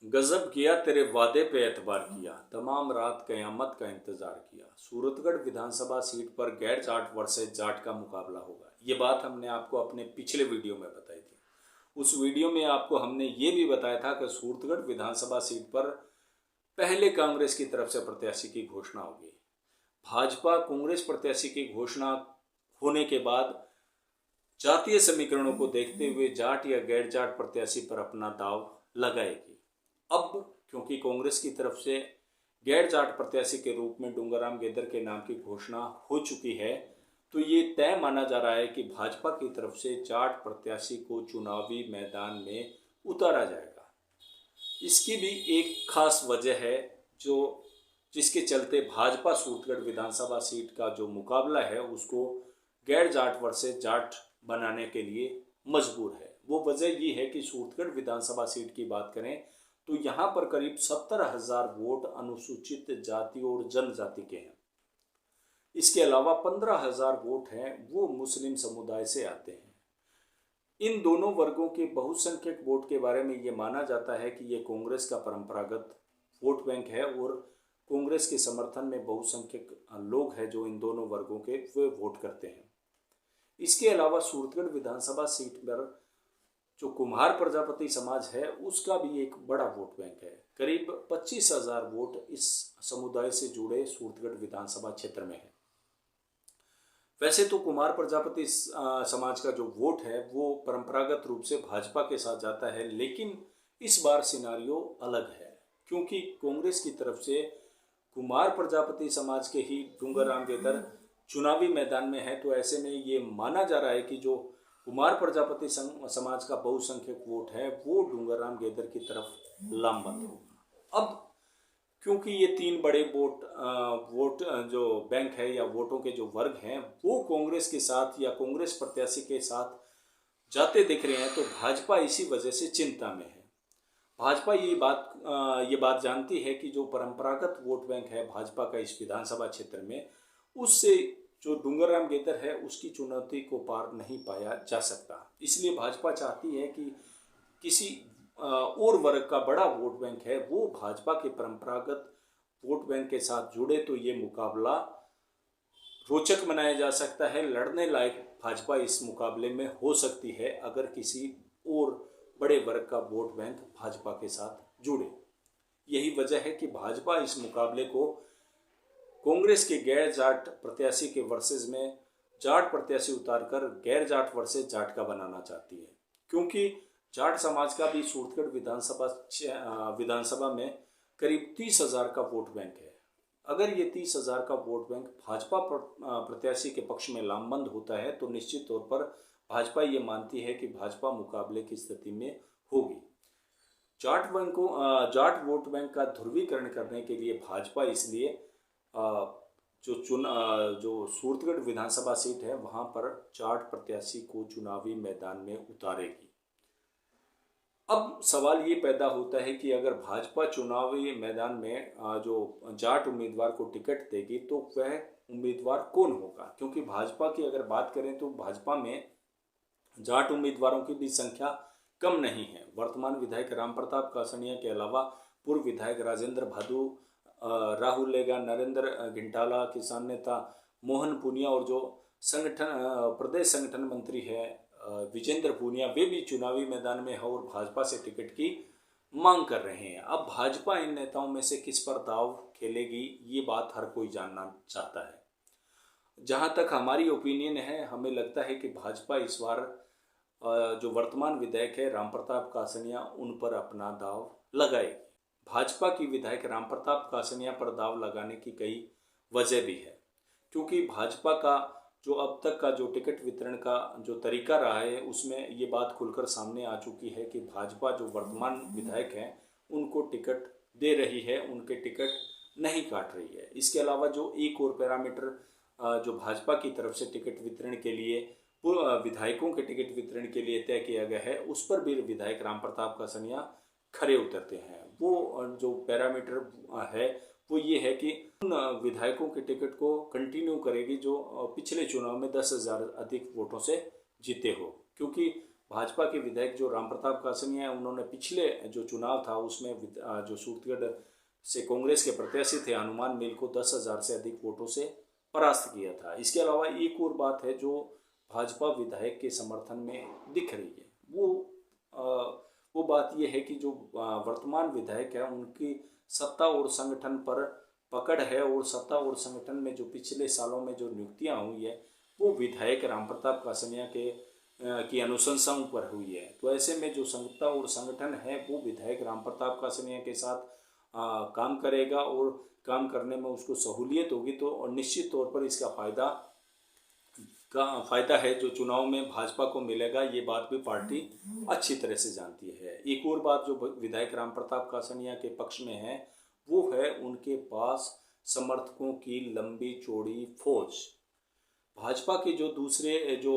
गजब किया तेरे वादे पे एतबार किया, तमाम रात कयामत का इंतजार किया। सूरतगढ़ विधानसभा सीट पर गैर जाट वर्सेस जाट का मुकाबला होगा। ये बात हमने आपको अपने पिछले वीडियो में बताई थी। उस वीडियो में आपको हमने ये भी बताया था कि सूरतगढ़ विधानसभा सीट पर पहले कांग्रेस की तरफ से प्रत्याशी की घोषणा होगी। भाजपा कांग्रेस प्रत्याशी की घोषणा होने के बाद जातीय समीकरणों को देखते हुए जाट या गैर जाट प्रत्याशी पर अपना दाव लगाएगी। अब क्योंकि कांग्रेस की तरफ से गैर जाट प्रत्याशी के रूप में डूंगरराम गेदर के नाम की घोषणा हो चुकी है, तो ये तय माना जा रहा है कि भाजपा की तरफ से जाट प्रत्याशी को चुनावी मैदान में उतारा जाएगा। इसकी भी एक खास वजह है जो जिसके चलते भाजपा सूरतगढ़ विधानसभा सीट का जो मुकाबला है उसको गैर जाट वर्सेस जाट बनाने के लिए मजबूर है। वो वजह ये है कि सूरतगढ़ विधानसभा सीट की बात करें तो यहाँ पर करीब 70,000 वोट अनुसूचित जाति और जनजाति के हैं। इसके अलावा 15,000 वोट हैं वो मुस्लिम समुदाय से आते हैं। इन दोनों वर्गों के बहुसंख्यक वोट के बारे में ये माना जाता है कि ये कांग्रेस का परंपरागत वोट बैंक है और कांग्रेस के समर्थन में बहुसंख्यक लोग हैं जो इन दोनों वर्गों के वे वोट करते हैं। इसके अलावा सूरतगढ़ विधानसभा सीट पर जो कुम्हार प्रजापति समाज है उसका भी एक बड़ा वोट बैंक है। करीब 25,000 वोट इस समुदाय से जुड़े सूरतगढ़ विधानसभा क्षेत्र में है। वैसे तो कुम्हार प्रजापति समाज का जो वोट है वो परंपरागत रूप से भाजपा के साथ जाता है, लेकिन इस बार सिनारियो अलग है क्योंकि कांग्रेस की तरफ से कुम्हार प्रजापति समाज के ही डूंगरराम गेदर चुनावी मैदान में है। तो ऐसे में ये माना जा रहा है कि जो कुम्हार प्रजापति समाज का बहुसंख्यक वोट है वो डूंगरराम गेदर की तरफ लामबंद होगा। अब क्योंकि ये तीन बड़े वोट जो बैंक है या वोटों के जो वर्ग हैं वो कांग्रेस के साथ या कांग्रेस प्रत्याशी के साथ जाते दिख रहे हैं, तो भाजपा इसी वजह से चिंता में है। भाजपा ये बात जानती है कि जो परंपरागत वोट बैंक है भाजपा का इस विधानसभा क्षेत्र में, उससे जो डूंगरराम गेदर है उसकी चुनौती को पार नहीं पाया जा सकता। इसलिए भाजपा चाहती है कि किसी और वर्ग का बड़ा वोट बैंक है वो भाजपा के परंपरागत वोट बैंक के साथ जुड़े, तो ये मुकाबला रोचक बनाया जा सकता है। लड़ने लायक भाजपा इस मुकाबले में हो सकती है अगर किसी और बड़े वर्ग का वोट बैंक भाजपा के साथ जुड़े। यही वजह है कि भाजपा इस मुकाबले को कांग्रेस के गैर जाट प्रत्याशी के वर्सेस में जाट प्रत्याशी उतारकर गैर जाट वर्सेस जाट का बनाना चाहती है, क्योंकि जाट समाज का भी सूरतगढ़ विधानसभा में करीब 30,000 का वोट बैंक है। अगर ये 30,000 का वोट बैंक भाजपा प्रत्याशी के पक्ष में लामबंद होता है तो निश्चित तौर पर भाजपा ये मानती है कि भाजपा मुकाबले की स्थिति में होगी। जाट वोट बैंक का ध्रुवीकरण करने के लिए भाजपा इसलिए जो सूरतगढ़ विधानसभा सीट है वहां पर जाट प्रत्याशी को चुनावी मैदान में उतारेगी। अब सवाल ये पैदा होता है कि अगर भाजपा चुनावी मैदान में जो जाट उम्मीदवार को टिकट देगी तो वह उम्मीदवार कौन होगा, क्योंकि भाजपा की अगर बात करें तो भाजपा में जाट उम्मीदवारों की भी संख्या कम नहीं है। वर्तमान विधायक रामप्रताप कासनिया के अलावा पूर्व विधायक राजेंद्र भादु, राहुल लेगा, नरेंद्र घिंटाला, किसान नेता मोहन पुनिया और जो प्रदेश संगठन मंत्री है विजेंद्र पुनिया, वे भी चुनावी मैदान में है और भाजपा से टिकट की मांग कर रहे हैं। अब भाजपा इन नेताओं में से किस पर दाव खेलेगी ये बात हर कोई जानना चाहता है। जहां तक हमारी ओपिनियन है, हमें लगता है कि भाजपा इस बार जो वर्तमान विधायक है रामप्रताप कासनिया उन पर अपना दाव लगाएगी। भाजपा की विधायक रामप्रताप कासनिया पर दाव लगाने की कई वजह भी है, क्योंकि भाजपा का जो अब तक का जो टिकट वितरण का जो तरीका रहा है उसमें ये बात खुलकर सामने आ चुकी है कि भाजपा जो वर्तमान विधायक हैं उनको टिकट दे रही है, उनके टिकट नहीं काट रही है। इसके अलावा जो एक और पैरामीटर जो भाजपा की तरफ से टिकट वितरण के लिए विधायकों के टिकट वितरण के लिए तय किया गया है उस पर भी विधायक रामप्रताप कासनिया खरे उतरते हैं। वो जो पैरामीटर है वो ये है कि उन विधायकों के टिकट को कंटिन्यू करेगी जो पिछले चुनाव में 10,000 अधिक वोटों से जीते हो, क्योंकि भाजपा के विधायक जो राम प्रताप कासनिया हैं, उन्होंने पिछले जो चुनाव था उसमें जो सूरतगढ़ से कांग्रेस के प्रत्याशी थे हनुमान मिल को 10,000 से अधिक वोटों से परास्त किया था। इसके अलावा एक और बात है जो भाजपा विधायक के समर्थन में दिख रही है, वो बात यह है कि जो वर्तमान विधायक है उनकी सत्ता और संगठन पर पकड़ है, और सत्ता और संगठन में जो पिछले सालों में जो नियुक्तियां हुई है वो विधायक राम प्रताप कासनिया की अनुशंसाओं पर हुई है। तो ऐसे में जो सत्ता और संगठन है वो विधायक राम प्रताप कासनिया के साथ काम करेगा, और काम करने में उसको सहूलियत होगी। तो निश्चित तौर पर इसका फायदा है जो चुनाव में भाजपा को मिलेगा, ये बात भी पार्टी अच्छी तरह से जानती है। एक और बात जो विधायक राम प्रताप कासनिया के पक्ष में है वो है उनके पास समर्थकों की लंबी चौड़ी फौज। भाजपा के जो दूसरे जो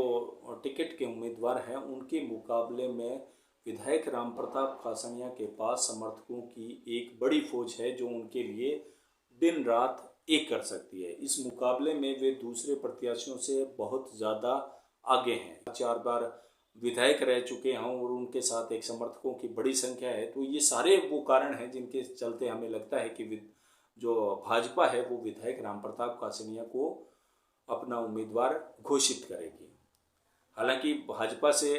टिकट के उम्मीदवार हैं उनके मुकाबले में विधायक राम प्रताप कासनिया के पास समर्थकों की एक बड़ी फौज है जो उनके लिए दिन रात एक कर सकती है। इस मुकाबले में वे दूसरे प्रत्याशियों से बहुत ज़्यादा आगे हैं। 4 बार विधायक रह चुके हैं और उनके साथ एक समर्थकों की बड़ी संख्या है। तो ये सारे वो कारण हैं जिनके चलते हमें लगता है कि जो भाजपा है वो विधायक राम प्रताप कासनिया को अपना उम्मीदवार घोषित करेगी। हालांकि भाजपा से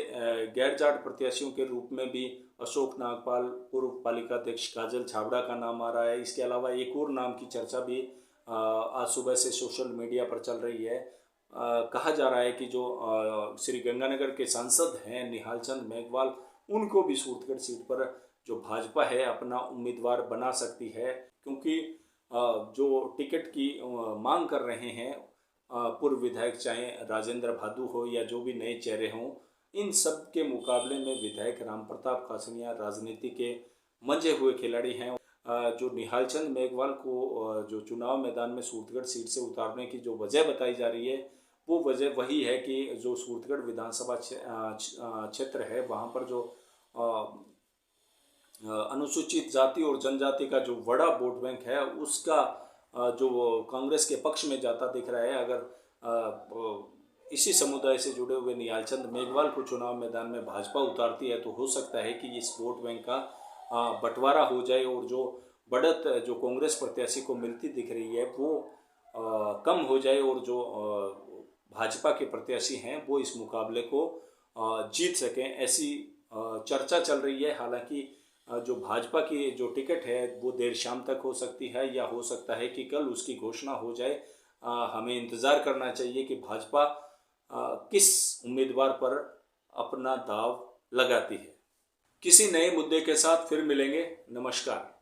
गैर जाट प्रत्याशियों के रूप में भी अशोक नागपाल, पूर्व पालिका अध्यक्ष काजल छाबड़ा का नाम आ रहा है। इसके अलावा एक और नाम की चर्चा भी आज सुबह से सोशल मीडिया पर चल रही है। कहा जा रहा है कि जो श्री गंगानगर के सांसद हैं निहाल चंद मेघवाल, उनको भी सूरतगढ़ सीट पर जो भाजपा है अपना उम्मीदवार बना सकती है, क्योंकि जो टिकट की मांग कर रहे हैं पूर्व विधायक चाहे राजेंद्र भादु हो या जो भी नए चेहरे हों, इन सब के मुकाबले में विधायक राम प्रताप कासनिया राजनीति के मंजे हुए खिलाड़ी हैं। जो निहाल चंद मेघवाल को जो चुनाव मैदान में सूरतगढ़ सीट से उतारने की जो वजह बताई जा रही है वो वजह वही है कि जो सूरतगढ़ विधानसभा क्षेत्र है वहाँ पर जो अनुसूचित जाति और जनजाति का जो बड़ा वोट बैंक है उसका जो कांग्रेस के पक्ष में जाता दिख रहा है। अगर इसी समुदाय से जुड़े हुए निहाल चंद मेघवाल को चुनाव मैदान में भाजपा उतारती है तो हो सकता है कि इस वोट बैंक का बंटवारा हो जाए, और जो बढ़त जो कांग्रेस प्रत्याशी को मिलती दिख रही है वो कम हो जाए, और जो भाजपा के प्रत्याशी हैं वो इस मुकाबले को जीत सकें, ऐसी चर्चा चल रही है। हालांकि जो भाजपा की जो टिकट है वो देर शाम तक हो सकती है, या हो सकता है कि कल उसकी घोषणा हो जाए। हमें इंतज़ार करना चाहिए कि भाजपा किस उम्मीदवार पर अपना दाव लगाती है। किसी नए मुद्दे के साथ फिर मिलेंगे। नमस्कार।